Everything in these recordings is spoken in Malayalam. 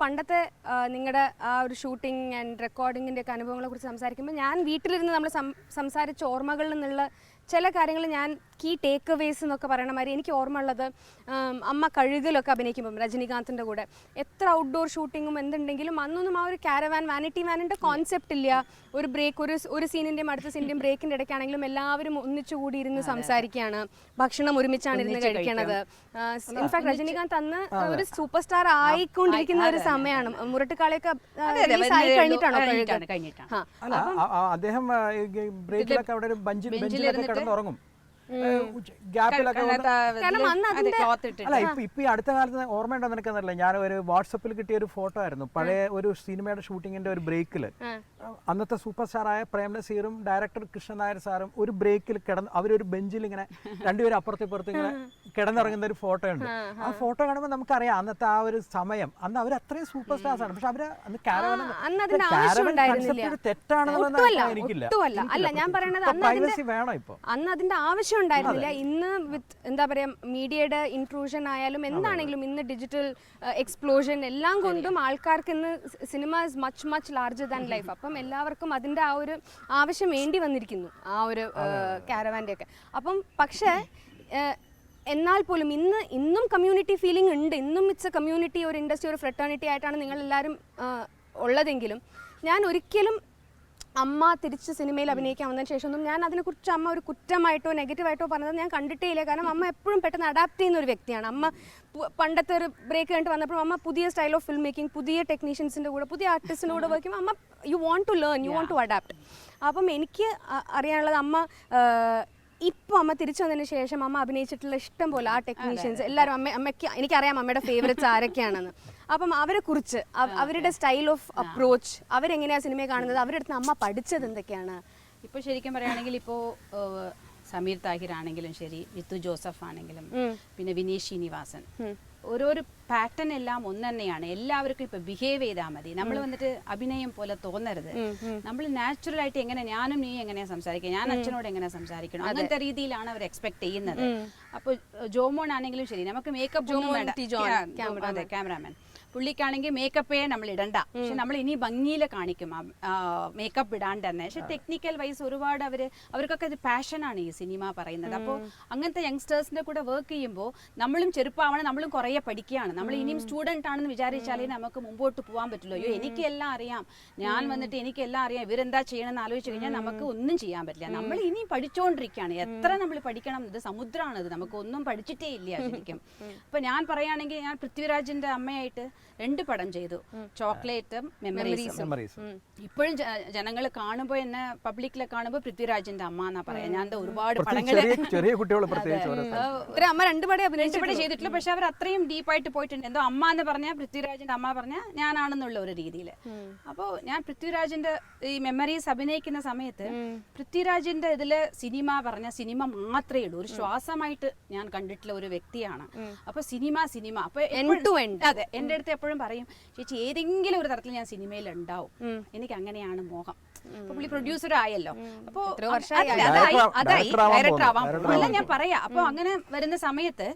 പണ്ടത്തെ നിങ്ങളുടെ ആ ഒരു ഷൂട്ടിംഗ് ആൻഡ് റെക്കോർഡിങ്ങിൻ്റെ ഒക്കെ അനുഭവങ്ങളെ കുറിച്ച് സംസാരിക്കുമ്പോൾ ഞാൻ വീട്ടിലിരുന്ന് നമ്മൾ സംസാരിച്ച ഓർമ്മകളിൽ നിന്നുള്ള ചില കാര്യങ്ങൾ ഞാൻ കീ ടേക്ക് അവേസ് എന്നൊക്കെ പറയണ മാതിരി എനിക്ക് ഓർമ്മ ഉള്ളത് അമ്മ കഴുകലൊക്കെ അഭിനയിക്കുമ്പം രജനീകാന്തിൻ്റെ കൂടെ എത്ര ഔട്ട്ഡോർ ഷൂട്ടിങ്ങും എന്തുണ്ടെങ്കിലും അന്നൊന്നും ആ ഒരു വാനിറ്റി വാനിൻ്റെ കോൺസെപ്റ്റ് ഇല്ല. ഒരു ബ്രേക്ക് ഒരു സീനിൻ്റെയും അടുത്ത സീനിൻ്റെയും ബ്രേക്കിൻ്റെ ഇടയ്ക്കാണെങ്കിലും എല്ലാവരും ഒന്നിച്ചുകൂടി ഇരുന്ന് സംസാരിക്കുകയാണ്, ഭക്ഷണം ഒരുമിച്ചാണ് ഇരുന്ന് കഴിക്കണത്. ഇൻഫാക്ട് രജനീകാന്ത് അന്ന് ഒരു സൂപ്പർ സ്റ്റാർ ആയിക്കൊണ്ടിരിക്കുന്ന ഒരു സമയമാണ്. മുരട്ടുകാളയൊക്കെ കഴിഞ്ഞിട്ടാണോ? അദ്ദേഹം ബ്രേക്കിലൊക്കെ അവിടെ ഒരു ബെഞ്ചിലൊക്കെ കിടന്നുറങ്ങും. അല്ല ഇപ്പൊ ഈ അടുത്ത കാലത്ത് ഓർമ്മയുണ്ടോ നിനക്കെന്നറിയില്ല, ഞാൻ ഒരു വാട്സപ്പിൽ കിട്ടിയ ഒരു ഫോട്ടോ ആയിരുന്നു. പഴയ ഒരു സിനിമയുടെ ഷൂട്ടിങ്ങിന്റെ ഒരു ബ്രേക്കിൽ അന്നത്തെ സൂപ്പർ സ്റ്റാറായ പ്രേം നസീറും ഡയറക്ടർ കൃഷ്ണൻ നായർ സാറും ഒരു ബ്രേക്കിൽ അവരൊരു ബെഞ്ചിൽ ഇങ്ങനെ രണ്ടുപേരും അപ്പുറത്തും ഇങ്ങനെ കിടന്നിറങ്ങുന്ന ഒരു ഫോട്ടോ ഉണ്ട്. ആ ഫോട്ടോ കാണുമ്പോൾ നമുക്കറിയാം അന്നത്തെ ആ ഒരു സമയം, അന്ന് അവർ അത്രയും സൂപ്പർ സ്റ്റാർസ് ആണ്. പക്ഷെ അവര് അന്ന് തെറ്റാണെന്നുള്ളത് എനിക്കില്ല. പ്രൈവസി വേണം. ഇപ്പൊ അന്ന് അതിന്റെ ആവശ്യം ഉണ്ടായിരുന്നില്ല. ഇന്ന് വിത്ത് എന്താ പറയാ മീഡിയയുടെ ഇൻട്രൂഷൻ ആയാലും എന്താണെങ്കിലും ഇന്ന് ഡിജിറ്റൽ എക്സ്പ്ലോഷൻ എല്ലാം കൊണ്ടും ആൾക്കാർക്ക് ഇന്ന് cinema is much much larger than life. അപ്പം എല്ലാവർക്കും അതിന്റെ ആ ഒരു ആവശ്യം വേണ്ടി വന്നിരിക്കുന്നു, ആ ഒരു കാരവാൻ്റെ ഒക്കെ. അപ്പം പക്ഷേ എന്നാൽ പോലും ഇന്നും കമ്മ്യൂണിറ്റി ഫീലിംഗ് ഉണ്ട്. ഇന്നും ഇറ്റ്സ് എ കമ്മ്യൂണിറ്റി, ഒരു ഇൻഡസ്ട്രി, ഒരു ഫ്രട്ടേണിറ്റി ആയിട്ടാണ് നിങ്ങളെല്ലാവരും ഉള്ളതെങ്കിലും ഞാൻ ഒരിക്കലും അമ്മ തിരിച്ച് സിനിമയിൽ അഭിനയിക്കാൻ വന്നതിന് ശേഷമൊന്നും ഞാൻ അതിനെക്കുറിച്ച് അമ്മ ഒരു കുറ്റമായിട്ടോ നെഗറ്റീവായിട്ടോ പറഞ്ഞത് ഞാൻ കണ്ടിട്ടേ ഇല്ല. കാരണം അമ്മ എപ്പോഴും പെട്ടെന്ന് അഡാപ്റ്റ് ചെയ്യുന്ന ഒരു വ്യക്തിയാണ്. അമ്മ പണ്ടത്തെ ഒരു ബ്രേക്ക് കഴിഞ്ഞിട്ട് വന്നപ്പോൾ അമ്മ പുതിയ സ്റ്റൈൽ ഓഫ് ഫിലിം മേക്കിംഗ്, പുതിയ ടെക്നീഷ്യൻസിൻ്റെ കൂടെ, പുതിയ ആർട്ടിസ്റ്റിൻ്റെ കൂടെ വയ്ക്കുമ്പോൾ അമ്മ you want to learn, you want to adapt. അപ്പം എനിക്ക് അറിയാനുള്ളത് അമ്മ ഇപ്പോൾ അമ്മ തിരിച്ചു വന്നതിന് ശേഷം അമ്മ അഭിനയിച്ചിട്ടുള്ള ഇഷ്ടം പോലെ ആ ടെക്നീഷ്യൻസ് എല്ലാവരും അമ്മയ്ക്ക് എനിക്കറിയാം അമ്മയുടെ ഫേവറേറ്റ്സ് ആരൊക്കെയാണെന്ന്. അപ്പം അവരെ കുറിച്ച് അവരുടെ സ്റ്റൈൽ ഓഫ് അപ്രോച്ച്, അവരെങ്ങനെയാണ് സിനിമയെ കാണുന്നത്, അവരുടെ അടുത്ത് അമ്മ പഠിച്ചത് എന്തൊക്കെയാണ്? ഇപ്പോൾ ശരിക്കും പറയുകയാണെങ്കിൽ ഇപ്പോൾ സമീർ താഹിർ ആണെങ്കിലും ശരി, ജിത്തു ജോസഫ് ആണെങ്കിലും പിന്നെ വിനീഷ് ശ്രീനിവാസൻ, ഓരോരോ പാറ്റേൺ എല്ലാം ഒന്ന് തന്നെയാണ്. എല്ലാവർക്കും ഇപ്പൊ ബിഹേവ് ചെയ്താൽ മതി. നമ്മൾ വന്നിട്ട് അഭിനയം പോലെ തോന്നരുത്. നമ്മൾ നാച്ചുറൽ ആയിട്ട് എങ്ങനെ ഞാനും നീ എങ്ങനെയാ സംസാരിക്കുക, ഞാൻ അച്ഛനോട് എങ്ങനെ സംസാരിക്കണം, അങ്ങനത്തെ രീതിയിലാണ് അവർ എക്സ്പെക്ട് ചെയ്യുന്നത്. അപ്പൊ ജോമോൺ ആണെങ്കിലും ശരി, നമുക്ക് മേക്കപ്പ് ഒന്നും വേണ്ട. അതെ, ക്യാമറാമാൻ പുള്ളിക്കാണെങ്കിൽ മേക്കപ്പേ നമ്മൾ ഇടണ്ട. പക്ഷെ നമ്മൾ ഇനി ഭംഗിയിൽ കാണിക്കും മേക്കപ്പ് ഇടാണ്ട് തന്നെ. പക്ഷെ ടെക്നിക്കൽ വൈസ് ഒരുപാട് അവർക്കൊക്കെ ഒരു പാഷനാണ് ഈ സിനിമ പറയുന്നത്. അപ്പോൾ അങ്ങനത്തെ യങ്സ്റ്റേഴ്സിന്റെ കൂടെ വർക്ക് ചെയ്യുമ്പോൾ നമ്മളും ചെറുപ്പമാവണം, നമ്മളും കുറേ പഠിക്കുകയാണ്. നമ്മൾ ഇനിയും സ്റ്റുഡന്റ് ആണെന്ന് വിചാരിച്ചാലേ നമുക്ക് മുമ്പോട്ട് പോകാൻ പറ്റുള്ളൂ. അയ്യോ എനിക്കെല്ലാം അറിയാം, ഞാൻ വന്നിട്ട് എനിക്കെല്ലാം അറിയാം, ഇവരെന്താ ചെയ്യണമെന്ന് ആലോചിച്ച് കഴിഞ്ഞാൽ നമുക്ക് ഒന്നും ചെയ്യാൻ പറ്റില്ല. നമ്മൾ ഇനിയും പഠിച്ചുകൊണ്ടിരിക്കുകയാണ്. എത്ര നമ്മൾ പഠിക്കണം, ഇത് സമുദ്രമാണിത്, നമുക്ക് ഒന്നും പഠിച്ചിട്ടേ ഇല്ല ശരിക്കും. അപ്പൊ ഞാൻ പറയുകയാണെങ്കിൽ ഞാൻ പൃഥ്വിരാജിന്റെ അമ്മയായിട്ട് 2 പടം ചെയ്തു, ചോക്ലേറ്റും മെമ്മറീസും. ഇപ്പോഴും ജനങ്ങൾ കാണുമ്പോൾ എന്നെ പബ്ലിക്കിലെ കാണുമ്പോൾ പൃഥ്വിരാജിന്റെ അമ്മ എന്നാ പറയാ. ഞാൻ ഒരുപാട് പടങ്ങൾ അമ്മ 2 പടം ചെയ്തിട്ടില്ല. പക്ഷെ അവർ അത്രയും ഡീപ്പായിട്ട് പോയിട്ടുണ്ട്. എന്തോ അമ്മ എന്ന് പറഞ്ഞാൽ പൃഥ്വിരാജിന്റെ അമ്മ പറഞ്ഞാൽ ഞാനാണെന്നുള്ള ഒരു രീതിയിൽ. അപ്പോൾ ഞാൻ പൃഥ്വിരാജിന്റെ ഈ മെമ്മറീസ് അഭിനയിക്കുന്ന സമയത്ത് പൃഥ്വിരാജിന്റെ ഇതില് സിനിമ പറഞ്ഞ സിനിമ മാത്രമേ ഉള്ളൂ, ഒരു ശ്വാസമായിട്ട് ഞാൻ കണ്ടിട്ടുള്ള ഒരു വ്യക്തിയാണ്. അപ്പൊ സിനിമ അപ്പൊ അതെ, എന്റെ അടുത്ത് എപ്പോഴും പറയും, ചേച്ചി ഏതെങ്കിലും ഒരു തരത്തിൽ ഞാൻ സിനിമയിൽ ഉണ്ടാവും, എനിക്ക് അങ്ങനെയാണ് മോഹം. അപ്പൊ പുള്ളി പ്രൊഡ്യൂസർ ആയല്ലോ, അപ്പൊ അതായി ഡയറക്ടർ ആവാൻ അല്ല ഞാൻ പറയാ. അപ്പൊ അങ്ങനെ വരുന്ന സമയത്ത്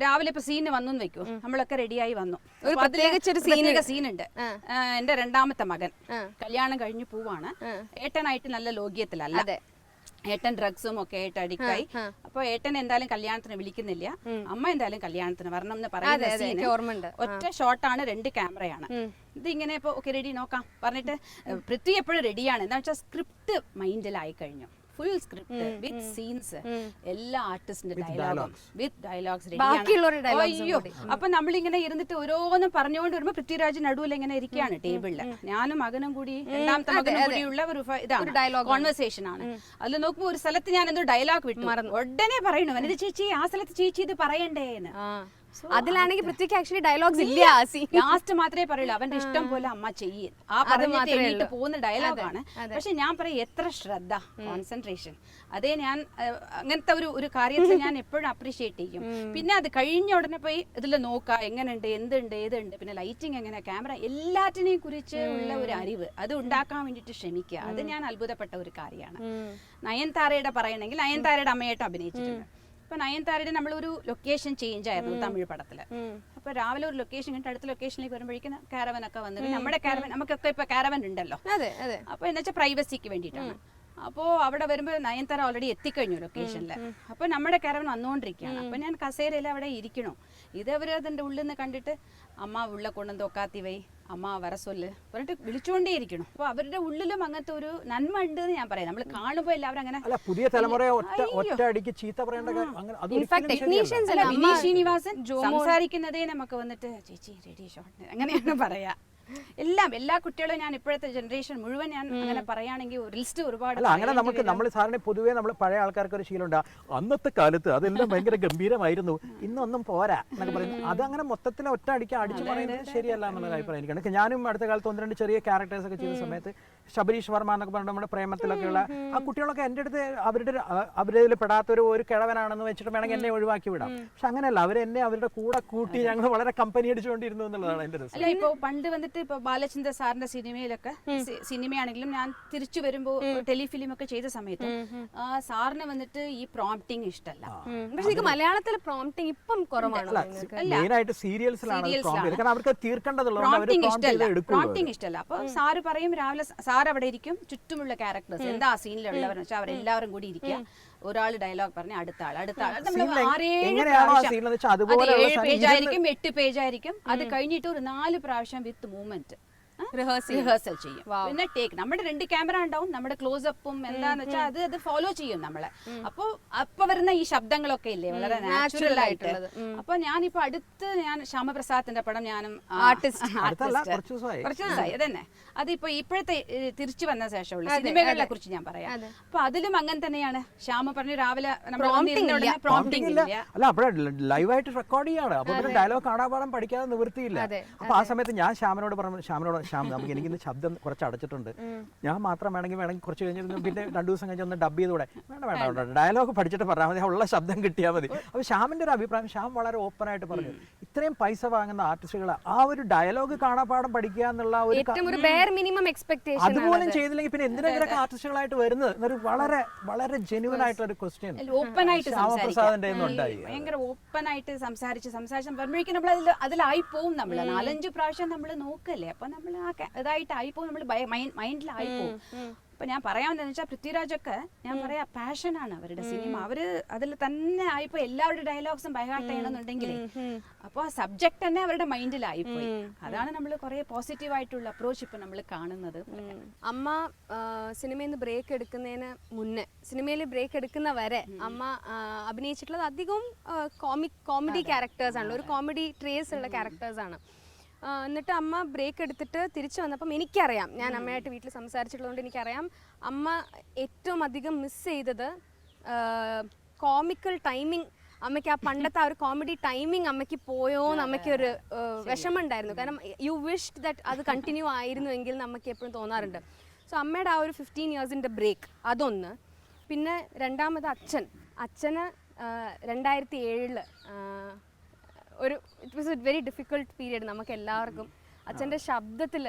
രാവിലെ ഇപ്പൊ സീന് വന്നു വെക്കൂ, നമ്മളൊക്കെ റെഡിയായി വന്നു. പ്രത്യേക സീനുണ്ട്. എന്റെ 2ാമത്തെ മകൻ കല്യാണം കഴിഞ്ഞു പോവാണ്. ഏട്ടനായിട്ട് നല്ല ലോക്യത്തിലല്ല, ഏട്ടൻ ഡ്രഗ്സും ഒക്കെ ആയിട്ട് അഡിക്റ്റായി. അപ്പൊ ഏട്ടൻ എന്തായാലും കല്യാണത്തിന് വിളിക്കുന്നില്ല, അമ്മ എന്തായാലും കല്യാണത്തിന് വരണം എന്ന് പറയുന്ന ഒറ്റ ഷോട്ടാണ്, 2 ക്യാമറയാണ്. ഇതിങ്ങനെ ഇപ്പൊ ഓക്കെ റെഡി നോക്കാം പറഞ്ഞിട്ട് പൃഥ്വി എപ്പോഴും റെഡിയാണ്. എന്താ വെച്ചാൽ സ്ക്രിപ്റ്റ് മൈൻഡിലായി കഴിഞ്ഞു, ഫുൾ സ്ക്രിപ്റ്റ് വിത്ത് സീൻസ്, എല്ലാ ആർട്ടിസ്റ്റിന്റെ ഡയലോഗും വിത്ത് ഡയലോഗ്സ് റെഡിയാണ്. അയ്യോ, അപ്പൊ നമ്മളിങ്ങനെ ഇരുന്നിട്ട് ഓരോന്നും പറഞ്ഞുകൊണ്ട് വരുമ്പോ പൃഥ്വിരാജ് നടുവിൽ ഇങ്ങനെ ഇരിക്കുകയാണ് ടേബിളില്. ഞാനും മകനും കൂടി 2ാമത്തെ മകനും കൂടിയുള്ള ഒരു ഇതാണ് കോൺവെർസേഷൻ ആണ്. അതിൽ നോക്കുമ്പോ ഒരു സ്ഥലത്ത് ഞാൻ എന്തോ ഡയലോഗ് വിട്ടു, ഉടനെ പറയണു വനിത ചേച്ചി ആ സ്ഥലത്ത് ചേച്ചി ഇത് പറയണ്ടേന്ന്. അതിലാണെങ്കിൽ പൃഥ്വിക്ക് ആക്ച്വലി ഡയലോഗ്സ് ഇല്ല, ലാസ്റ്റ് മാത്രമേ പറയുള്ളൂ അവന്റെ ഇഷ്ടം പോലെ അമ്മ ചെയ്യും, ആ പറഞ്ഞിട്ട് പോകുന്ന ഡയലോഗാണ്. പക്ഷെ ഞാൻ പറയും എത്ര ശ്രദ്ധ, കോൺസെൻട്രേഷൻ. അതേ ഞാൻ അങ്ങനത്തെ ഒരു കാര്യത്തിൽ ഞാൻ എപ്പോഴും അപ്രീഷിയേറ്റ് ചെയ്യും. പിന്നെ അത് കഴിഞ്ഞ ഉടനെ പോയി ഇതിൽ നോക്കാം എങ്ങനെയുണ്ട്, എന്തുണ്ട്, ഏതുണ്ട്, പിന്നെ ലൈറ്റിംഗ് എങ്ങനെ, ക്യാമറ, എല്ലാറ്റിനെയും കുറിച്ച് ഉള്ള ഒരു അറിവ് അത് ഉണ്ടാക്കാൻ വേണ്ടിയിട്ട് ശ്രമിക്കുക. അത് ഞാൻ അത്ഭുതപ്പെട്ട ഒരു കാര്യമാണ്. നയൻതാരയുടെ പറയണമെങ്കിൽ നയൻതാരയുടെ അമ്മയായിട്ട് അഭിനയിച്ചിട്ടുണ്ട്. അപ്പൊ നയൻതാരയുടെ നമ്മളൊരു ലൊക്കേഷൻ ചേഞ്ച് ആയിരുന്നു തമിഴ് പടത്തില്. അപ്പൊ ഇപ്പൊ രാവിലെ ഒരു ലൊക്കേഷൻ കഴിഞ്ഞിട്ട് അടുത്ത ലൊക്കേഷനിലേക്ക് വരുമ്പോഴേക്കും കാരവൻ ഒക്കെ വന്നിട്ട് നമ്മുടെ കാരവൻ നമുക്കൊക്കെ ഇപ്പൊ കാരവൻ ഉണ്ടല്ലോ. അപ്പൊ എന്ന് വെച്ചാൽ പ്രൈവസിക്ക് വേണ്ടിയിട്ടാണ്. അപ്പോൾ അവിടെ വരുമ്പോൾ നയൻതാര ഓൾറെഡി എത്തിക്കഴിഞ്ഞു ലൊക്കേഷനിൽ. അപ്പോൾ നമ്മുടെ കാരവൻ വന്നുകൊണ്ടിരിക്കുകയാണ്. അപ്പോൾ ഞാൻ കസേരയിൽ അവിടെ ഇരിക്കണോ, ഇത് അവർ അതിൻ്റെ ഉള്ളിൽ നിന്ന് കണ്ടിട്ട് അമ്മ ഉള്ള കൊണ്ടും തൊക്കാത്തി വൈ അമ്മ വര സൊല്ല് പറഞ്ഞിട്ട് വിളിച്ചുകൊണ്ടേ ഇരിക്കണം. അപ്പോൾ അവരുടെ ഉള്ളിലും അങ്ങനത്തെ ഒരു നന്മ ഉണ്ട് എന്ന് ഞാൻ പറയാം. നമ്മൾ കാണുമ്പോൾ എല്ലാവരും അങ്ങനെ പുതിയ തലമുറയെ ഒറ്റയടിക്ക് ചീത്ത പറയേണ്ട വിനീത് ശ്രീനിവാസൻ സംസാരിക്കുന്നതേ നമുക്ക് വന്നിട്ട് ചേച്ചി റെഡി ഷോട്ട് അങ്ങനെയാണ് പറയാ. എല്ലാ കുട്ടികളും ഞാൻ ഇപ്പോഴത്തെ ജനറേഷൻ മുഴുവൻ ഞാൻ അങ്ങനെ പറയുകയാണെങ്കിൽ ലിസ്റ്റ് ഒരുപാട്. അങ്ങനെ നമ്മൾ സാറിന് പൊതുവേ നമ്മൾ പഴയ ആൾക്കാർക്ക് ഒരു ശീലമുണ്ട്, അന്നത്തെ കാലത്ത് അതെല്ലാം ഭയങ്കര ഗംഭീരമായിരുന്നു, ഇന്നൊന്നും പോരാ എന്നൊക്കെ പറയുന്നത്. അത് അങ്ങനെ മൊത്തത്തിൽ ഒറ്റ അടിക്കാൻ അടിച്ചു പറയുന്നത് ശരിയല്ല എന്നുള്ള അഭിപ്രായം എനിക്കാണ്. ഞാനും അടുത്ത കാലത്ത് 1-2 ചെറിയ ക്യാരക്ടേഴ്സ് ഒക്കെ ചെയ്ത സമയത്ത് ശബരീഷ് വർമ്മ എന്നൊക്കെ പറഞ്ഞിട്ട് നമ്മുടെ പ്രേമത്തിലൊക്കെയുള്ള ആ കുട്ടികളൊക്കെ എൻ്റെ അടുത്ത് അവരുടെ പെടാത്തൊരു കിഴവനാണെന്ന് വെച്ചിട്ട് വേണമെങ്കിൽ എന്നെ ഒഴിവാക്കി വിടാം. പക്ഷെ അങ്ങനെയല്ല, അവരെന്നെ അവരുടെ കൂടെ കൂട്ടി ഞങ്ങൾ വളരെ കമ്പനി അടിച്ചുകൊണ്ടിരുന്നു എന്നുള്ളതാണ് എൻ്റെ രസം. അല്ല ഇപ്പോൾ പണ്ട് വന്നിട്ട് ഇപ്പൊ ബാലചന്ദ്ര സാറിന്റെ സിനിമയിലൊക്കെ സിനിമയാണെങ്കിലും ഞാൻ തിരിച്ചു വരുമ്പോ ടെലിഫിലിം ഒക്കെ ചെയ്ത സമയത്ത് സാറിന് വന്നിട്ട് ഈ പ്രോംപ്റ്റിംഗ് ഇഷ്ടമല്ല. പക്ഷെ മലയാളത്തിൽ പ്രോംപ്റ്റിംഗ് ഇപ്പം കുറവാണ്. പ്രോംപ്റ്റിംഗ് ഇഷ്ടമല്ല. അപ്പൊ സാറ് പറയും രാവിലെ സാർ അവിടെ ഇരിക്കും, ചുറ്റുമുള്ള ക്യാരക്ടേഴ്സ് എന്താ ആ സീനിലുള്ളവരെന്ന് വെച്ചാൽ അവരെല്ലാവരും കൂടി ഇരിക്കുക, ഒരാൾ ഡയലോഗ് പറഞ്ഞ അടുത്ത ആൾ 7 പേജായിരിക്കും 8 പേജായിരിക്കും. അത് കഴിഞ്ഞിട്ട് ഒരു 4 പ്രാവശ്യം വിത്ത് മൂവ്മെന്റ് റിഹേഴ്സൽ ചെയ്യും. പിന്നെ ടേക്ക് നമ്മുടെ 2 ക്യാമറ ഉണ്ടാവും, നമ്മുടെ ക്ലോസപ്പും എന്താന്ന് വെച്ചാൽ അത് ഫോളോ ചെയ്യും നമ്മളെ. അപ്പൊ വരുന്ന ഈ ശബ്ദങ്ങളൊക്കെ ഇല്ലേ വളരെ നാച്ചുറൽ ആയിട്ട്. അപ്പൊ ഞാനിപ്പോ ഞാൻ ശ്യാമപ്രസാദിന്റെ പടം ഞാനും കുറച്ച് ദിവസമായി അതന്നെ. അതിപ്പോ ഇപ്പോഴത്തെ തിരിച്ചു വന്ന ശേഷമുള്ള സിനിമകളെ കുറിച്ച് ഞാൻ പറയാം. അപ്പൊ അതിലും അങ്ങനെ തന്നെയാണ്. ശ്യാമ പറഞ്ഞു രാവിലെ പ്രോംപ്റ്റിംഗ് ഇല്ല, ലൈവായിട്ട് റെക്കോർഡ് ചെയ്യാണ്. അപ്പൊ ഡയലോഗ് കാണാപാഠം പഠിക്കാതെ നിവൃത്തിയില്ല. അപ്പൊ ആ സമയത്ത് ഞാൻ ശ്യാമിനോട് പറഞ്ഞു, ശ്യാം നമുക്ക് എനിക്കിന്ന് ശബ്ദം കുറച്ച് അടച്ചിട്ടുണ്ട്, ഞാൻ മാത്രം വേണമെങ്കിൽ കുറച്ച് കഴിഞ്ഞിരുന്നു പിന്നെ 2 ദിവസം കഴിഞ്ഞ് ഒന്ന് ഡബ് ചെയ്തൂടെ. വേണ്ട ഡയലോഗ് പഠിച്ചിട്ട് പറഞ്ഞാൽ മതി, ഉള്ള ശബ്ദം കിട്ടിയാൽ മതി. അപ്പോൾ ശ്യാമിന്റെ ഒരു അഭിപ്രായം, ശ്യാം വളരെ ഓപ്പൺ ആയിട്ട് പറഞ്ഞു, ഇത്രയും പൈസ വാങ്ങുന്ന ആർട്ടിസ്റ്റുകൾ ആ ഒരു ഡയലോഗ് കാണാപാഠം പഠിക്കുക എന്നുള്ള അതുപോലും ചെയ്തില്ലെങ്കിൽ പിന്നെ എന്തിനൊക്കെ ആർട്ടിസ്റ്റുകളായിട്ട് വരുന്നത് എന്നൊരു വളരെ വളരെ ജെന്യുവൻ ആയിട്ടുള്ള ഒരു ക്വസ്റ്റ്യൻ ശ്യാമപ്രസാദിന്റെ ഉണ്ടായി. ഭയങ്കര ഓപ്പൺ ആയിട്ട് സംസാരിച്ച് വരുമ്പോഴേക്കും നമ്മൾ അതിലായി പോവും. നമ്മൾ 4-5 പ്രാവശ്യം നമ്മൾ നോക്കല്ലേ, അപ്പൊ നമ്മൾ ഇതായിട്ടായിപ്പോ നമ്മൾ മൈൻഡിലായിപ്പോ. അപ്പൊ ഞാൻ പറയാമെന്ന് വെച്ചാൽ പൃഥ്വിരാജൊക്കെ ഞാൻ പറയാ പാഷനാണ് അവരുടെ സിനിമ. അവര് അതിൽ തന്നെ ആയിപ്പോ എല്ലാവരുടെ ഡയലോഗ്സും ബൈഹാർട്ട് ചെയ്യണമെന്നുണ്ടെങ്കിൽ അപ്പൊ ആ സബ്ജക്ട് തന്നെ അവരുടെ മൈൻഡിലായിപ്പോയി. അതാണ് നമ്മൾ കുറെ പോസിറ്റീവ് ആയിട്ടുള്ള അപ്രോച്ച് ഇപ്പൊ നമ്മൾ കാണുന്നത്. അമ്മ സിനിമയിൽ നിന്ന് ബ്രേക്ക് എടുക്കുന്നതിന് മുന്നേ, സിനിമയിൽ ബ്രേക്ക് എടുക്കുന്ന വരെ അമ്മ അഭിനയിച്ചിട്ടുള്ളത് അധികവും കോമഡി ക്യാരക്ടേഴ്സ് ആണ്, ഒരു കോമഡി ട്രേസ് ഉള്ള ക്യാരക്ടേഴ്സ് ആണ്. എന്നിട്ട് അമ്മ ബ്രേക്ക് എടുത്തിട്ട് തിരിച്ചു വന്നപ്പം എനിക്കറിയാം, ഞാൻ അമ്മയായിട്ട് വീട്ടിൽ സംസാരിച്ചിട്ടുള്ളതുകൊണ്ട് എനിക്കറിയാം അമ്മ ഏറ്റവും അധികം മിസ് ചെയ്തത് കോമിക്കൽ ടൈമിങ്. അമ്മയ്ക്ക് ആ പണ്ടത്തെ ആ ഒരു കോമഡി ടൈമിങ് അമ്മയ്ക്ക് പോയോന്ന് അമ്മയ്ക്കൊരു വിഷമം ഉണ്ടായിരുന്നു. കാരണം യു വിഷ്ഡ് ദാറ്റ് അത് കണ്ടിന്യൂ ആയിരുന്നു എങ്കിൽ നമുക്ക് എപ്പോഴും തോന്നാറുണ്ട്. സോ അമ്മയുടെ ആ ഒരു 15 ഇയേഴ്സിൻ്റെ ബ്രേക്ക് അതൊന്ന്. പിന്നെ രണ്ടാമത് അച്ഛന് 2007 it was A very difficult period നമുക്ക് എല്ലാവർക്കും. അച്ഛൻ്റെ ശബ്ദത്തിൽ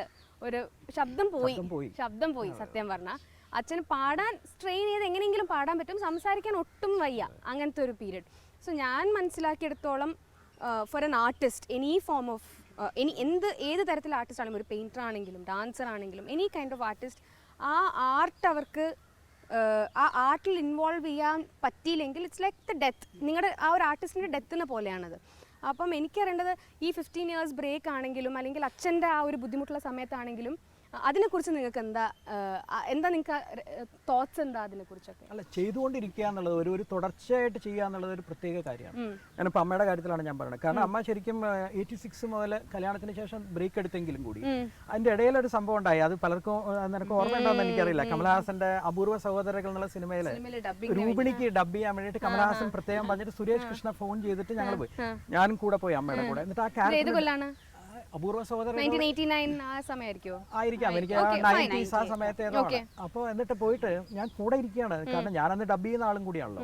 ഒരു ശബ്ദം പോയി സത്യം പറഞ്ഞാൽ. അച്ഛന് പാടാൻ സ്ട്രെയിൻ ചെയ്ത് എങ്ങനെയെങ്കിലും പാടാൻ പറ്റും, സംസാരിക്കാൻ ഒട്ടും വയ്യ, അങ്ങനത്തെ ഒരു പീരിയഡ്. സോ ഞാൻ മനസ്സിലാക്കിയെടുത്തോളം for an artist any form of ഏത് തരത്തിലുള്ള ആർട്ടിസ്റ്റ് ആണെങ്കിലും, ഒരു പെയിൻറ്റർ ആണെങ്കിലും ഡാൻസർ ആണെങ്കിലും എനി കൈൻഡ് ഓഫ് ആർട്ടിസ്റ്റ്, ആ ആർട്ട് അവർക്ക് ആ ആർട്ടിൽ ഇൻവോൾവ് ചെയ്യാൻ പറ്റിയില്ലെങ്കിൽ ഇറ്റ്സ് ലൈക്ക് ദ ഡെത്ത്. നിങ്ങളുടെ ആ ഒരു ആർട്ടിസ്റ്റിൻ്റെ ഡെത്തിന് പോലെയാണത്. അപ്പം എനിക്കറിയേണ്ടത് ഈ 15 ഇയേഴ്സ് ബ്രേക്ക് ആണെങ്കിലും അല്ലെങ്കിൽ അച്ഛൻ്റെ ആ ഒരു ബുദ്ധിമുട്ടുള്ള സമയത്താണെങ്കിലും അതിനെക്കുറിച്ച് നിങ്ങൾക്ക് എന്താ നിങ്ങൾക്ക് തോട്ട്സ് എന്താ അതിനെക്കുറിച്ചൊക്കെ? അല്ല, ചെയ്തുകൊണ്ടിരിക്കുക എന്നുള്ളത് ഒരു തുടർച്ചയായിട്ട് ചെയ്യുക എന്നുള്ളത് ഒരു പ്രത്യേക കാര്യമാണ്. ഞാനിപ്പോൾ അമ്മയുടെ കാര്യത്തിലാണ് ഞാൻ പറയുന്നത്. കാരണം അമ്മ ശരിക്കും 86 മുതൽ കല്യാണത്തിന് ശേഷം ബ്രേക്ക് എടുത്തെങ്കിലും കൂടി അതിൻ്റെ ഇടയിലൊരു സംഭവം ഉണ്ടായി. അത് പലർക്കും നിനക്ക് ഓർമ്മയുണ്ടോയെന്ന് എനിക്കറിയില്ല. കമലഹാസന്റെ അപൂർവ സഹോദരകൾ എന്നുള്ള സിനിമയിൽ രൂപിണിക്ക് ഡബ് ചെയ്യാൻ വേണ്ടിയിട്ട് കമലഹാസൻ പ്രത്യേകം പറഞ്ഞിട്ട് സുരേഷ് കൃഷ്ണ ഫോൺ ചെയ്തിട്ട് ഞങ്ങൾ പോയി, ഞാനും കൂടെ പോയി അമ്മയുടെ കൂടെ. എന്നിട്ട് ആ ക്യാരക്ടർ അപൂർവ സഹോദരൻ ആയിരിക്കാം, എനിക്ക് 90s ആ സമയത്ത്. അപ്പൊ എന്നിട്ട് പോയിട്ട് ഞാൻ കൂടെ ഇരിക്കുകയാണ്, കാരണം ഞാനന്ന് ഡബ് ചെയ്യുന്ന ആളും കൂടിയാണല്ലോ.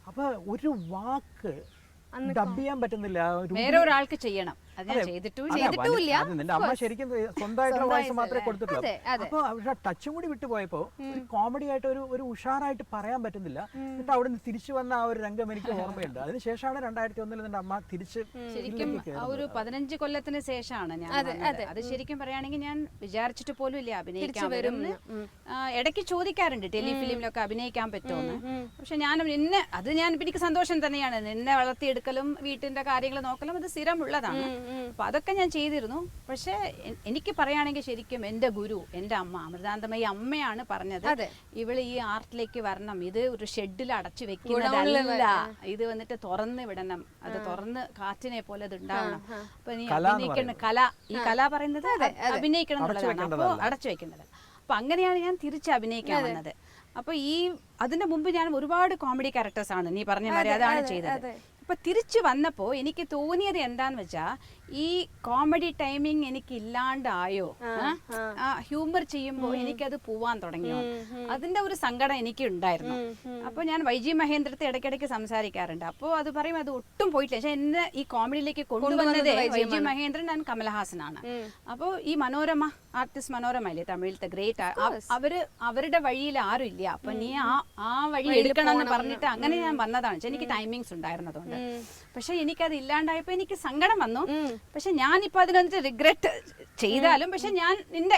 അപ്പൊ ഒരു വാക്ക് ഡബ് ചെയ്യാൻ പറ്റുന്നില്ല, വേറെ ഒരാൾക്ക് ചെയ്യണം. അത് ഞാൻ ചെയ്തിട്ടുമില്ല. അത് നിന്റെ അമ്മ ശരിക്കും സ്വന്തമായിട്ടുള്ള വോയിസ് മാത്രമേ കൊടുത്തിട്ടുള്ളൂ. അപ്പൊ അവരുടെ ടച്ചും കൂടി വിട്ടുപോയപ്പോ ഒരു കോമഡി ആയിട്ട് ഒരു ഉഷാറായിട്ട് പറയാൻ പറ്റുന്നില്ല. എന്നിട്ട് അവിടെ നിന്ന് തിരിച്ചു വന്ന ആ ഒരു രംഗം എനിക്ക് ഓർമ്മയുണ്ട്. അതിനുശേഷമാണ് 2001 നിന്റെ അമ്മ തിരിച്ച് ശരിക്കും ആ ഒരു 15 കൊല്ലത്തിന് ശേഷമാണ് ഞാൻ വന്നത്. അത് ശരിക്കും പറയുകയാണെങ്കിൽ ഞാൻ വിചാരിച്ചിട്ട് പോലും ഇല്ല അഭിനയിക്കാൻ വരും. ഇടയ്ക്ക് ചോദിക്കാറുണ്ട് ടെലിഫിലിമിലൊക്കെ അഭിനയിക്കാൻ പറ്റുമെന്ന്. പക്ഷെ ഞാൻ എനിക്ക് സന്തോഷം തന്നെയാണ്. നിന്നെ വളർത്തിയെടുക്കലും വീട്ടിന്റെ കാര്യങ്ങൾ നോക്കലും അത് സ്ഥിരമുള്ളതാണ്. അപ്പൊ അതൊക്കെ ഞാൻ ചെയ്തിരുന്നു. പക്ഷെ എനിക്ക് പറയുകയാണെങ്കിൽ ശരിക്കും എന്റെ ഗുരു, എന്റെ അമ്മ അമൃതാനന്ദമയി അമ്മയാണ് പറഞ്ഞത്, ഇവള് ഈ ആർട്ടിലേക്ക് വരണം, ഇത് ഒരു ഷെഡിൽ അടച്ചു വെക്കുന്നതല്ല, ഇത് വന്നിട്ട് തുറന്ന് വിടണം, അത് തുറന്ന് കാറ്റിനെ പോലെ അത് ഉണ്ടാവണം. അപ്പൊ നീ അഭിനയിക്കണം, ഈ കല പറയുന്നത് അഭിനയിക്കണം എന്നുള്ളതാണ്, അപ്പൊ അടച്ചു വെക്കേണ്ടത്. അപ്പൊ അങ്ങനെയാണ് ഞാൻ തിരിച്ച് അഭിനയിക്കാൻ വന്നത്. അപ്പൊ അതിന്റെ മുമ്പ് ഞാൻ ഒരുപാട് കോമഡി ക്യാരക്ടേഴ്സ് ആണ് നീ പറഞ്ഞ മാതിരി അതാണ് ചെയ്തത്. അപ്പൊ തിരിച്ചു വന്നപ്പോ എനിക്ക് തോന്നിയത് എന്താന്ന് വെച്ചാ ഈ കോമഡി ടൈമിങ് എനിക്ക് ഇല്ലാണ്ടായോ, ഹ്യൂമർ ചെയ്യുമ്പോ എനിക്കത് പോവാൻ തുടങ്ങിയോ, അതിന്റെ ഒരു സങ്കടം എനിക്ക് ഉണ്ടായിരുന്നു. അപ്പൊ ഞാൻ വൈജി മഹേന്ദ്രത്തെ ഇടയ്ക്കിടയ്ക്ക് സംസാരിക്കാറുണ്ട്. അപ്പോൾ അത് പറയും അത് ഒട്ടും പോയിട്ടില്ല. പക്ഷെ എന്നെ ഈ കോമഡിയിലേക്ക് കൊണ്ടുവന്നത് വൈജി മഹേന്ദ്രൻ ആൻഡ് കമലഹാസനാണ്. അപ്പോൾ ഈ മനോരമ ആർട്ടിസ്റ്റ് മനോരമ ഇല്ലേ തമിഴിലത്തെ ഗ്രേറ്റ്, അവരുടെ വഴിയിൽ ആരും ഇല്ല. അപ്പൊ നീ ആ വഴി എടുക്കണം എന്ന് പറഞ്ഞിട്ട് അങ്ങനെ ഞാൻ വന്നതാണ്. എനിക്ക് ടൈമിങ്സ് ഉണ്ടായിരുന്നതുകൊണ്ട്. പക്ഷെ എനിക്കത് ഇല്ലാണ്ടായപ്പോ എനിക്ക് സങ്കടം വന്നു. പക്ഷെ ഞാനിപ്പോ അതിനൊന്നിട്ട് റിഗ്രറ്റ് ചെയ്താലും പക്ഷെ ഞാൻ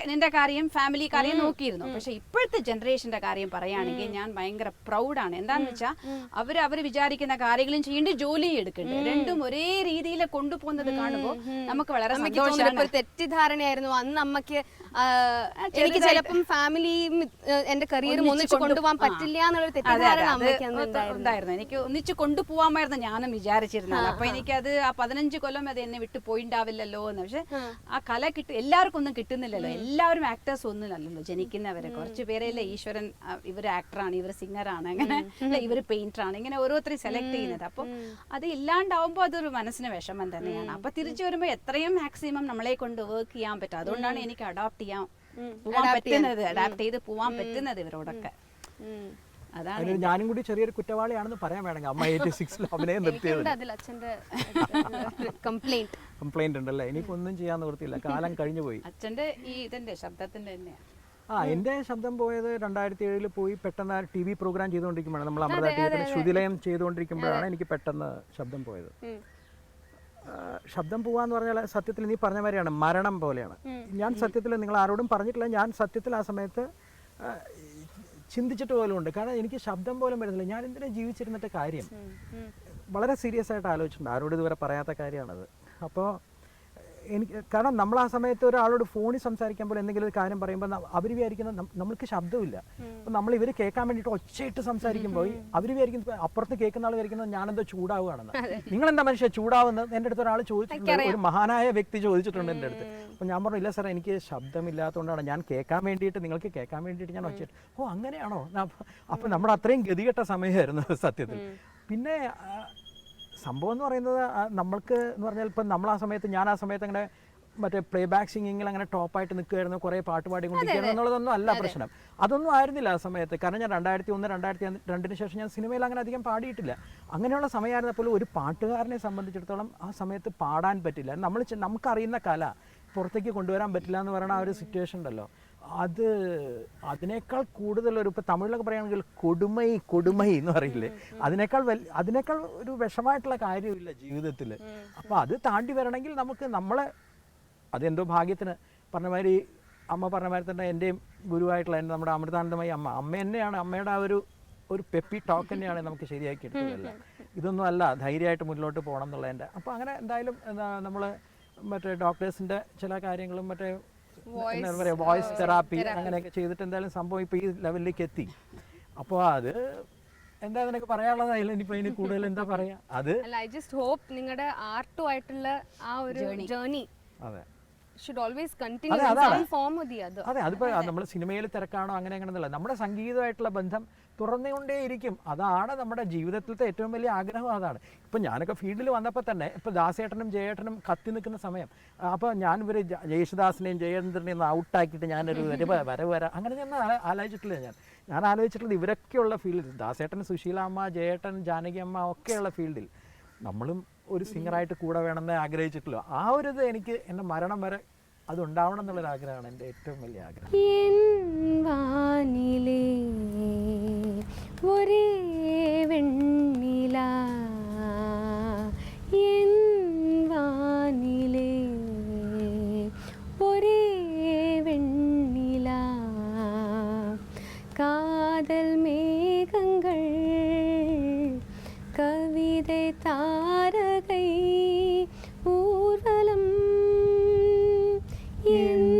നിന്റെ കാര്യം ഫാമിലി കാര്യം നോക്കിയിരുന്നു. പക്ഷെ ഇപ്പോഴത്തെ ജനറേഷന്റെ കാര്യം പറയുകയാണെങ്കിൽ ഞാൻ ഭയങ്കര പ്രൗഡാണ്. എന്താന്ന് വെച്ചാൽ അവര് വിചാരിക്കുന്ന കാര്യങ്ങളും ചെയ്യേണ്ട ജോലിയും എടുക്കുന്നുണ്ട്. രണ്ടും ഒരേ രീതിയിൽ കൊണ്ടുപോകുന്നത് കാണുമ്പോൾ നമുക്ക് വളരെ സന്തോഷമാണ്. തെറ്റിദ്ധാരണയായിരുന്നു അന്ന് അമ്മക്ക്, എനിക്ക് ചിലപ്പം ഫാമിലിയും എന്റെ കരിയറും ഒന്നിച്ച് കൊണ്ടുപോകാൻ പറ്റില്ല എന്നുള്ളൊരു തെറ്റിദ്ധാരണ ഉണ്ടായിരുന്നു. എനിക്ക് ഒന്നിച്ച് കൊണ്ടുപോകാമായിരുന്നു ഞാനും വിചാരിച്ചിരുന്നത്. അപ്പൊ എനിക്കത് ആ 15 കൊല്ലം അത് എന്നെ വിട്ടു പോയിണ്ടാവില്ലല്ലോ എന്ന്. പക്ഷെ ആ കല എല്ലാവർക്കും ഒന്നും കിട്ടുന്നില്ലല്ലോ. എല്ലാവരും ആക്ടേഴ്സ് ഒന്നുമല്ലല്ലോ ജനിക്കുന്നവരെ. കുറച്ച് പേരല്ലേ ഈശ്വരൻ ഇവര് ആക്ടറാണ്, ഇവർ സിംഗറാണ്, അങ്ങനെ ഇവര് പെയിന്ററാണ്, ഇങ്ങനെ ഓരോരുത്തരും സെലക്ട് ചെയ്യുന്നത്. അപ്പൊ അത് ഇല്ലാണ്ടാവുമ്പോ അതൊരു മനസ്സിന് വിഷമം തന്നെയാണ്. അപ്പൊ തിരിച്ചു വരുമ്പോ എത്രയും മാക്സിമം നമ്മളെ കൊണ്ട് വർക്ക് ചെയ്യാൻ പറ്റും. അതുകൊണ്ടാണ് എനിക്ക് അഡാപ്റ്റ് ചെയ്ത് പോവാൻ പറ്റുന്നത് ഇവരോടൊക്കെ. അതാണ് ഞാനും കൂടി ചെറിയൊരു കുറ്റവാളിയാണെന്ന് പറയാൻ വേണമെങ്കിൽ അമ്മ 86 അഭിനയം നിർത്തിയത് കംപ്ലൈന്റ് ഉണ്ടല്ലേ. എനിക്കൊന്നും ചെയ്യാൻ നിവൃത്തിയില്ല, കാലം കഴിഞ്ഞു പോയി. അച്ഛന്റെ ഈ ഇതിന്റെ ശബ്ദത്തിന്റെ തന്നെയാണ്. എന്റെ ശബ്ദം പോയത് 2007 പോയി. പെട്ടെന്ന് TV പ്രോഗ്രാം ചെയ്തുകൊണ്ടിരിക്കുമ്പോഴാണ്, നമ്മൾ അമൃത TV ശ്രുതിലയം ചെയ്തുകൊണ്ടിരിക്കുമ്പോഴാണ് എനിക്ക് പെട്ടെന്ന് ശബ്ദം പോയത്. ശബ്ദം പോവാന്ന് പറഞ്ഞാൽ സത്യത്തിൽ നീ പറഞ്ഞ മാതിരിയാണ്, മരണം പോലെയാണ്. ഞാൻ സത്യത്തിൽ നിങ്ങൾ ആരോടും പറഞ്ഞിട്ടില്ല, ഞാൻ സത്യത്തിൽ ആ സമയത്ത് ചിന്തിച്ചിട്ട് പോലും ഉണ്ട്. കാരണം എനിക്ക് ശബ്ദം പോലും വരുന്നില്ല. ഞാൻ എന്തിനാ ജീവിച്ചിരുന്നിട്ട് കാര്യം, വളരെ സീരിയസ് ആയിട്ട് ആലോചിച്ചിട്ടുണ്ട്. ആരോടും ഇതുവരെ പറയാത്ത കാര്യമാണത്. അപ്പോൾ എനിക്ക്, കാരണം നമ്മൾ ആ സമയത്ത് ഒരാളോട് ഫോണിൽ സംസാരിക്കുമ്പോൾ എന്തെങ്കിലും ഒരു കാര്യം പറയുമ്പോൾ അവർ വിചാരിക്കുന്നത് നമ്മൾക്ക് ശബ്ദമില്ല. അപ്പം നമ്മൾ ഇവർ കേൾക്കാൻ വേണ്ടിയിട്ട് ഒച്ചയിട്ട് സംസാരിക്കുമ്പോൾ അവർ വിചാരിക്കുന്നത്, അപ്പുറത്ത് കേൾക്കുന്ന ആൾ വിചാരിക്കുന്നത് ഞാനെന്തോ ചൂടാവുകയാണെന്ന്. നിങ്ങളെന്താ മനുഷ്യ ചൂടാവുന്നത് എൻ്റെ അടുത്ത് ഒരാൾ ചോദിച്ചിട്ടുണ്ട്, ഒരു മഹാനായ വ്യക്തി ചോദിച്ചിട്ടുണ്ട് എൻ്റെ അടുത്ത്. അപ്പം ഞാൻ പറഞ്ഞു, ഇല്ല സാർ, എനിക്ക് ശബ്ദമില്ലാത്തതുകൊണ്ടാണ്, ഞാൻ കേൾക്കാൻ വേണ്ടിയിട്ട്, നിങ്ങൾക്ക് കേൾക്കാൻ വേണ്ടിയിട്ട് ഞാൻ ഒച്ചയിട്ട്. ഓ അങ്ങനെയാണോ? അപ്പം നമ്മുടെ അത്രയും ഗതികെട്ട സമയമായിരുന്നു സത്യത്തിൽ. പിന്നെ സംഭവം എന്ന് പറയുന്നത് നമ്മൾക്ക് എന്ന് പറഞ്ഞാൽ ഇപ്പം ഞാൻ ആ സമയത്ത് അങ്ങനെ മറ്റേ പ്ലേ ബാക്ക് സിംഗിങ്ങിൽ അങ്ങനെ ടോപ്പായിട്ട് നിൽക്കുകയായിരുന്നു, കുറേ പാട്ട് പാടിക്കൊണ്ടിരിക്കുകയായിരുന്നു എന്നുള്ളതൊന്നും അല്ല പ്രശ്നം. അതൊന്നും ആയിരുന്നില്ല ആ സമയത്ത്. കാരണം ഞാൻ 2001, 2002 ശേഷം ഞാൻ സിനിമയിൽ അങ്ങനെ അധികം പാടിയിട്ടില്ല. അങ്ങനെയുള്ള സമയമായിരുന്നപ്പോൾ ഒരു പാട്ടുകാരനെ സംബന്ധിച്ചിടത്തോളം ആ സമയത്ത് പാടാൻ പറ്റില്ല. നമുക്കറിയുന്ന കല പുറത്തേക്ക് കൊണ്ടുവരാൻ പറ്റില്ല എന്ന് പറയുന്ന ആ ഒരു സിറ്റുവേഷൻ ഉണ്ടല്ലോ, അതിനേക്കാൾ കൂടുതൽ ഇപ്പം തമിഴിലൊക്കെ പറയുകയാണെങ്കിൽ കൊടുമൈ എന്ന് പറയില്ലേ, അതിനേക്കാൾ ഒരു വിഷമായിട്ടുള്ള കാര്യമില്ല ജീവിതത്തിൽ. അപ്പോൾ അത് താണ്ടി വരണമെങ്കിൽ നമ്മളെ അതെന്തോ ഭാഗ്യത്തിന് പറഞ്ഞ മാതിരി അമ്മ പറഞ്ഞ മാതിരി തന്നെ എൻ്റെയും ഗുരുവായിട്ടുള്ള നമ്മുടെ അമൃതാനന്ദമയി അമ്മ തന്നെയാണ്. അമ്മയുടെ ആ ഒരു പെപ്പി ടോക്ക് തന്നെയാണ് നമുക്ക് ശരിയാക്കി എടുത്തതല്ല. ഇതൊന്നും അല്ല, ധൈര്യമായിട്ട് മുന്നോട്ട് പോകണം എന്നുള്ളതിൻ്റെ. അപ്പോൾ അങ്ങനെ എന്തായാലും നമ്മൾ മറ്റേ ഡോക്ടേഴ്സിൻ്റെ ചില കാര്യങ്ങളും മറ്റേ എന്താ പറയുക, വോയിസ് തെറാപ്പി അങ്ങനെയൊക്കെ ചെയ്തിട്ട് എന്തായാലും സംഭവം ഇപ്പോൾ ഈ ലെവലിലേക്ക് എത്തി. അപ്പോൾ അത് എന്താ നിനക്ക് പറയാനുള്ളതായാലും ഇനിയിപ്പോൾ ഇതിന് കൂടുതൽ എന്താ പറയുക, അത് ഐ ജസ്റ്റ് ഹോപ്പ് നിങ്ങളുടെ ആർട്ടുമായിട്ടുള്ള ആ ഒരു ജേർണി അതെ should always continue in some form or the other. അതെ, അതിപ്പോൾ നമ്മൾ സിനിമയിൽ തിരക്കാണോ അങ്ങനെയൊന്നുമല്ല, നമ്മുടെ സംഗീതമായിട്ടുള്ള ബന്ധം തുറന്നുകൊണ്ടേയിരിക്കും. അതാണ് നമ്മുടെ ജീവിതത്തിലത്തെ ഏറ്റവും വലിയ ആഗ്രഹം. അതാണ് ഇപ്പം ഞാനൊക്കെ ഫീൽഡിൽ വന്നപ്പോൾ തന്നെ ഇപ്പോൾ ദാസേട്ടനും ജയേട്ടനും കത്തി നിൽക്കുന്ന സമയം, അപ്പോൾ ഞാൻ യേശുദാസിനെയും ജയേന്ദ്രനെയും ഔട്ടാക്കിയിട്ട് ഞാനൊരു വര അങ്ങനെ ഞാൻ ആലോചിച്ചിട്ടില്ല. ഞാൻ ആലോചിച്ചിട്ടുള്ളത് ഇവരൊക്കെയുള്ള ഫീൽഡിൽ, ദാസേട്ടൻ, സുശീലാമ്മ, ജയേട്ടൻ, ജാനകി അമ്മ ഒക്കെയുള്ള ഫീൽഡിൽ നമ്മളും ഒരു സിംഗറായിട്ട് കൂടെ വേണമെന്ന് ആഗ്രഹിച്ചിട്ടില്ല. ആ ഒരു ഇത് എനിക്ക് എൻ്റെ മരണം വരെ അതുണ്ടാവണം എന്നുള്ളൊരു ആഗ്രഹമാണ് എൻ്റെ ഏറ്റവും വലിയ ആഗ്രഹം. വാനിലേ ഒരേ വെണ്ണില, എൻ വാനിലേ ഒരേ വെണ്ണില, காதல் மேகங்கள் கவிதை தாரகை ஊர்வலம் என்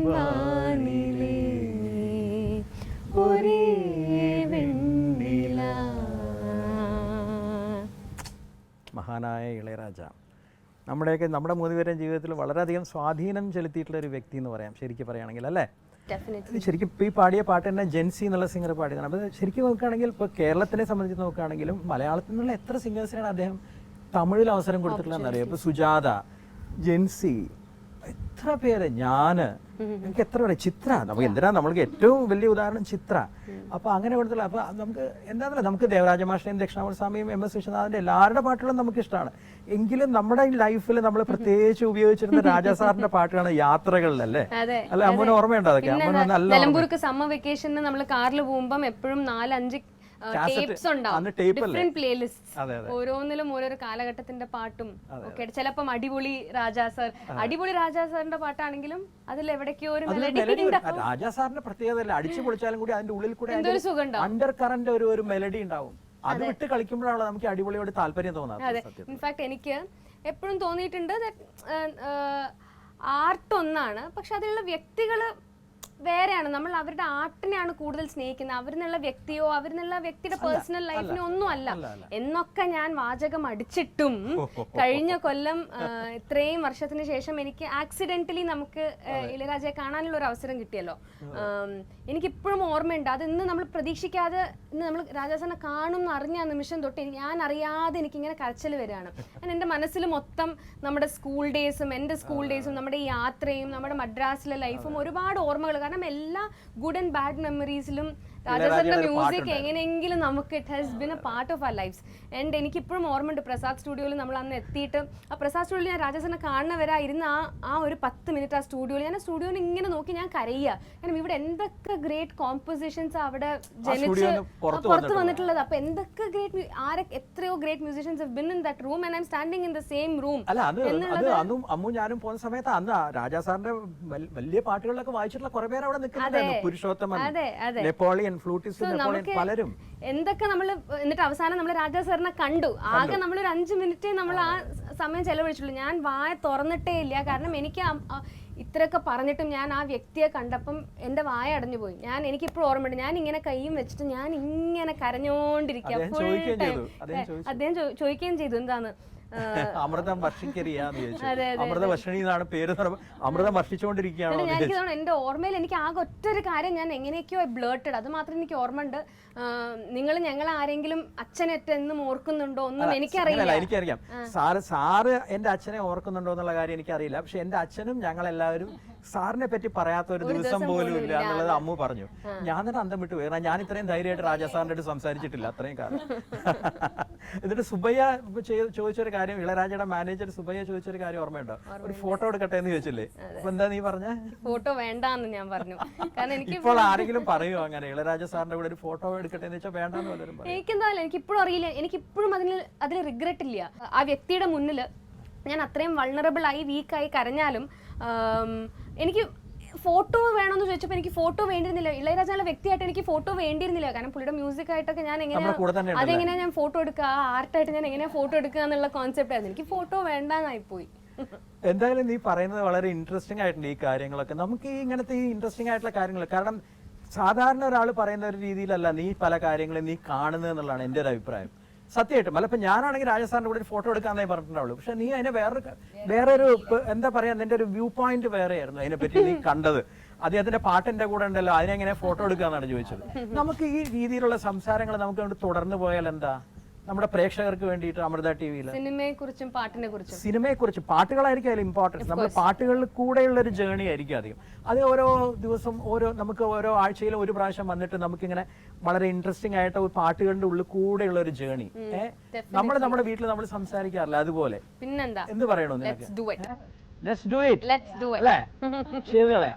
வானிலே ஒரே വെണ്ണില. മഹാനായ ഇളയരാജ നമ്മുടെ മൂന്നുപേരുടെയും ജീവിതത്തിൽ വളരെയധികം സ്വാധീനം ചെലുത്തിയിട്ടുള്ള ഒരു വ്യക്തി എന്ന് പറയാം, ശരിക്കും പറയുകയാണെങ്കിൽ, അല്ലേ? ശരിക്കും ഇപ്പോൾ ഈ പാടിയ പാട്ട് തന്നെ ജെൻസി എന്നുള്ള സിംഗർ പാടിയതാണ്. അപ്പോൾ ശരിക്കും നോക്കുകയാണെങ്കിൽ ഇപ്പോൾ കേരളത്തിനെ സംബന്ധിച്ച് നോക്കുകയാണെങ്കിലും മലയാളത്തിൽ നിന്നുള്ള എത്ര സിംഗേഴ്സിനാണ് അദ്ദേഹം തമിഴിൽ അവസരം കൊടുത്തിട്ടുള്ളതെന്ന് അറിയാം. ഇപ്പോൾ സുജാത, ജെൻസി, എത്ര പേര്, എനിക്ക് എത്ര പേര്, ചിത്ര, നമുക്ക് എന്തിനാ നമ്മൾക്ക് ഏറ്റവും വലിയ ഉദാഹരണം ചിത്ര. അപ്പോൾ അങ്ങനെ കൊടുത്തില്ല. അപ്പോൾ നമുക്ക് എന്താണെന്നല്ല, നമുക്ക് ദേവരാജ മാഷിനെയും ദക്ഷിണാമൂർത്തി സ്വാമിയും എം എസ് വിശ്വനാഥിൻ്റെ എല്ലാവരുടെ പാട്ടുകളും നമുക്ക് ഇഷ്ടമാണ്. എങ്കിലും നമ്മുടെ ലൈഫിൽ നമ്മൾ പ്രത്യേകിച്ച് ഉപയോഗിച്ചിരുന്ന രാജാ സാറിന്റെ പാട്ടുകളാണ് യാത്രകളിലല്ലേ? അല്ല, അമ്മൂന് ഓർമ്മയുണ്ടോ അതൊക്കെ? നിലമ്പൂർക്ക് സമ്മർ വെക്കേഷന് നമ്മൾ കാറിൽ പോകുമ്പോൾ എപ്പോഴും 4-5 ടേപ്സ് ഉണ്ടാവും, ഡിഫറെന്റ് പ്ലേലിസ്റ്റ്, ഓരോന്നിലും ഓരോരോ കാലഘട്ടത്തിന്റെ പാട്ടും ഒക്കെ. ചിലപ്പം അടിപൊളി രാജാ സാറിന്റെ പാട്ടാണെങ്കിലും അതിൽ എവിടേക്കോ ഒരു മെലഡി. രാജാ സാറിന്റെ പ്രത്യേകത അടിച്ചു പൊളിച്ചാലും കൂടി അതിന്റെ ഉള്ളിൽ കൂടി അണ്ടർ കറന്റ് ഒരു മെലഡി ഉണ്ടാവും. അത് വിട്ട് കളിക്കുമ്പോഴാണ് നമുക്ക് അടിപൊളിയോട് താല്പര്യം തോന്നാറ്. ഇൻഫാക്ട് എനിക്ക് എപ്പോഴും തോന്നിയിട്ടുണ്ട് ആർട്ട് ഒന്നാണ്, പക്ഷെ അതിലുള്ള വ്യക്തികള് വേറെയാണ്. നമ്മൾ അവരുടെ ആർട്ടിനെയാണ് കൂടുതൽ സ്നേഹിക്കുന്നത്, അവരിന്നുള്ള വ്യക്തിയോ അവരിന്നുള്ള വ്യക്തിയുടെ പേഴ്സണൽ ലൈഫിനോ ഒന്നും അല്ല എന്നൊക്കെ ഞാൻ വാചകം അടിച്ചിട്ടും കഴിഞ്ഞ കൊല്ലം ഇത്രയും വർഷത്തിന് ശേഷം എനിക്ക് ആക്സിഡന്റലി നമുക്ക് ഇളയരാജയെ കാണാനുള്ള ഒരു അവസരം കിട്ടിയല്ലോ. എനിക്കിപ്പോഴും ഓർമ്മയുണ്ട്. അത് ഇന്ന് നമ്മൾ പ്രതീക്ഷിക്കാതെ ഇന്ന് നമ്മൾ രാജാസാറിനെ കാണും എന്ന് അറിഞ്ഞ നിമിഷം തൊട്ട് ഞാൻ അറിയാതെ എനിക്കിങ്ങനെ കരച്ചിൽ വരികയാണ്. എൻ്റെ മനസ്സിൽ മൊത്തം നമ്മുടെ സ്കൂൾ ഡേയ്സും എൻ്റെ സ്കൂൾ ഡേയ്സും നമ്മുടെ ഈ യാത്രയും നമ്മുടെ മദ്രാസിലെ ലൈഫും ഒരുപാട് ഓർമ്മകൾ. കാരണം എല്ലാ ഗുഡ് ആൻഡ് ബാഡ് മെമ്മറീസിലും രാജാസാറിന്റെ മ്യൂസിക് എങ്ങനെയെങ്കിലും നമുക്ക് it has been a part of our lives. And എനിക്കിപ്പോഴും ഓർമ്മയുണ്ട് പ്രസാദ് സ്റ്റുഡിയോയിൽ നമ്മൾ അന്ന് എത്തിയിട്ട് ആ പ്രസാദ് സ്റ്റുഡിയോയിൽ ഞാൻ രാജാസാറിനെ കാണുന്നവരെ ഇരുന്ന് ആ ഒരു 10 മിനിറ്റ് ആ സ്റ്റുഡിയോയിൽ ഞാൻ സ്റ്റുഡിയോയിൽ ഇങ്ങനെ നോക്കി ഞാൻ കരയുക. കാരണം ഇവിടെ എന്തൊക്കെ ഗ്രേറ്റ് കോമ്പോസിഷൻസ് അവിടെ ജനിച്ച് പുറത്ത് വന്നിട്ടുള്ളത്. അപ്പൊ എന്തൊക്കെ എത്രയോ great musicians have been in that room and I am standing in the same room. അന്നും അമ്മു ഞാനും പോകുന്ന സമയത്ത് അന്ന് രാജാസാറിന്റെ വലിയ പാട്ടുകളിലൊക്കെ വായിച്ചിട്ടുള്ള കുറെ പേര് അവിടെ നിൽക്കുന്നുണ്ടായിരുന്നു. പുരുഷോത്തമൻ, നെപ്പോളിയൻ, പലരും എന്തൊക്കെ നമ്മൾ. എന്നിട്ട് അവസാനം നമ്മൾ രാജാ സാറിനെ കണ്ടു. ആകെ നമ്മൾ ഒരു 5 മിനിറ്റേ നമ്മൾ ആ സമയം ചെലവഴിച്ചുള്ളൂ. ഞാൻ വായ തുറന്നിട്ടേ ഇല്ല. കാരണം എനിക്ക് ഇത്രയൊക്കെ പറഞ്ഞിട്ടും ഞാൻ ആ വ്യക്തിയെ കണ്ടപ്പം എൻ്റെ വായ അടഞ്ഞു പോയി. എനിക്കിപ്പോഴും ഓർമ്മയുണ്ട്, ഞാൻ ഇങ്ങനെ കൈയും വെച്ചിട്ട് ഞാൻ ഇങ്ങനെ കരഞ്ഞോണ്ടിരിക്കുക. അദ്ദേഹം ചോദിക്കുകയും ചെയ്തു എന്താണ് അമൃതം വർഷിക്കരിയാന്ന് ചോദിച്ചു. അമൃത വർഷിണി എന്നാണ് പേര്. അമൃതം വർഷിച്ചുകൊണ്ടിരിക്കുകയാണോ? എനിക്ക് എന്റെ ഓർമ്മയിൽ എനിക്ക് ആകെ ഒറ്റൊരു കാര്യം ഞാൻ എങ്ങനെയൊക്കെയോ ബ്ലേർട്ടഡ്, അത് മാത്രം എനിക്ക് ഓർമ്മയുണ്ട്. നിങ്ങൾ ഞങ്ങൾ ആരെങ്കിലും അച്ഛനെന്നും ഓർക്കുന്നുണ്ടോ ഒന്നും എനിക്കറിയില്ല. എനിക്കറിയാം സാറ് എന്റെ അച്ഛനെ ഓർക്കുന്നുണ്ടോ എന്നുള്ള കാര്യം എനിക്കറിയില്ല. പക്ഷെ എന്റെ അച്ഛനും ഞങ്ങളെല്ലാവരും സാറിനെ പറ്റി പറയാത്ത ഒരു ദിവസം പോലും ഇല്ല എന്നുള്ളത് അമ്മു പറഞ്ഞു. ഞാൻ തന്നെ അന്തം വിട്ടു പോയി. ഞാൻ ഇത്രയും ധൈര്യമായിട്ട് രാജാ സാറിന്റെ അടുത്ത് സംസാരിച്ചിട്ടില്ല അത്രയും കാലം. എന്നിട്ട് സുബയ്യ ചോദിച്ചൊരു കാര്യം, ഇളയരാജയുടെ മാനേജർ സുബയ്യ ചോദിച്ചൊരു കാര്യം ഓർമ്മയുണ്ടോ? ഒരു ഫോട്ടോ എടുക്കട്ടെ എന്ന് ചോദിച്ചില്ലേ? അപ്പൊ എന്താ നീ പറഞ്ഞ? ഫോട്ടോ വേണ്ടാന്ന് ഞാൻ പറഞ്ഞു. കാരണം എനിക്ക് ഇപ്പോൾ ആരെങ്കിലും പറയുമോ അങ്ങനെ ഇളയരാജ സാറിന്റെ കൂടെ ഒരു ഫോട്ടോ എടുക്കട്ടെ എന്ന് വെച്ചാൽ വേണ്ടെന്ന് പലരും പറയും. എനിക്കെന്തായാലും എനിക്കിപ്പോഴും അറിയില്ല. എനിക്കിപ്പോഴും അതിൽ റിഗ്രറ്റ് ഇല്ല. ആ വ്യക്തിയുടെ മുന്നിൽ ഞാൻ അത്രയും വൾണറബിൾ ആയി വീക്കായി കരഞ്ഞാലും എനിക്ക് ഫോട്ടോ വേണമെന്ന് ചോദിച്ചപ്പോൾ എനിക്ക് ഫോട്ടോ വേണ്ടിയിരുന്നില്ല. ഇളയരാജയുടെ വ്യക്തിയായിട്ട് എനിക്ക് ഫോട്ടോ വേണ്ടിയിരുന്നില്ല. കാരണം പുള്ളിയുടെ മ്യൂസിക് ആയിട്ടൊക്കെ ഞാൻ അതെങ്ങനെയാ ഞാൻ ഫോട്ടോ എടുക്കുക, ആർട്ടായിട്ട് ഞാൻ എങ്ങനെയാ ഫോട്ടോ എടുക്കുക എന്നുള്ള കോൺസെപ്റ്റ് ആയിരുന്നു. എനിക്ക് ഫോട്ടോ വേണ്ടാന്നായി പോയി. എന്തായാലും നീ പറയുന്നത് വളരെ ഇൻട്രസ്റ്റിംഗ് ആയിട്ടുണ്ട് ഈ കാര്യങ്ങളൊക്കെ. നമുക്ക് ഈ ഇങ്ങനത്തെ ഈ ഇൻട്രസ്റ്റിംഗ് ആയിട്ടുള്ള കാര്യങ്ങൾ, കാരണം സാധാരണ ഒരാൾ പറയുന്ന ഒരു രീതിയിലല്ല നീ പല കാര്യങ്ങളും നീ കാണുന്നത് എന്നുള്ളതാണ് എൻ്റെ ഒരു അഭിപ്രായം. സത്യമായിട്ടും അല്ല. ഇപ്പം ഞാനാണെങ്കിൽ രാജസ്ഥാനിന്റെ കൂടെ ഒരു ഫോട്ടോ എടുക്കാന്നേ പറഞ്ഞിട്ടുണ്ടാവുള്ളൂ. പക്ഷെ നീ അതിനെ വേറൊരു എന്താ പറയാ, നിന്റെ ഒരു വ്യൂ പോയിന്റ് വേറെയായിരുന്നു അതിനെപ്പറ്റി നീ കണ്ടത്. അദ്ദേഹത്തിന്റെ പാട്ടിന്റെ കൂടെ ഉണ്ടല്ലോ, അതിനെങ്ങനെ ഫോട്ടോ എടുക്കാന്നാണ് ചോദിച്ചത്. നമുക്ക് ഈ രീതിയിലുള്ള സംസാരങ്ങൾ നമുക്ക് തുടർന്ന് പോയാൽ എന്താ? നമ്മുടെ പ്രേക്ഷകർക്ക് വേണ്ടിയിട്ട് അമൃത ടിവിയിൽ സിനിമയെ കുറിച്ചും പാട്ടിനെ കുറിച്ചും സിനിമയെക്കുറിച്ച് പാട്ടുകളായിരിക്കും അതിൽ ഇമ്പോർട്ടൻസ്. നമ്മുടെ പാട്ടുകളിൽ കൂടെയുള്ള ഒരു ജേണി ആയിരിക്കും അധികം. അത് ഓരോ ദിവസം നമുക്ക് ഓരോ ആഴ്ചയിലും ഒരു പ്രാവശ്യം വന്നിട്ട് നമുക്കിങ്ങനെ വളരെ ഇൻട്രസ്റ്റിംഗ് ആയിട്ട് പാട്ടുകളുടെ ഉള്ളിൽ കൂടെയുള്ള ഒരു ജേണി. നമ്മുടെ വീട്ടിൽ നമ്മൾ സംസാരിക്കാറില്ല അതുപോലെ. പിന്നെന്താ എന്ത് പറയണോ Let's do it. Let's do it. Let's do it. അല്ലേ? ചെയ്ത് കളയാം.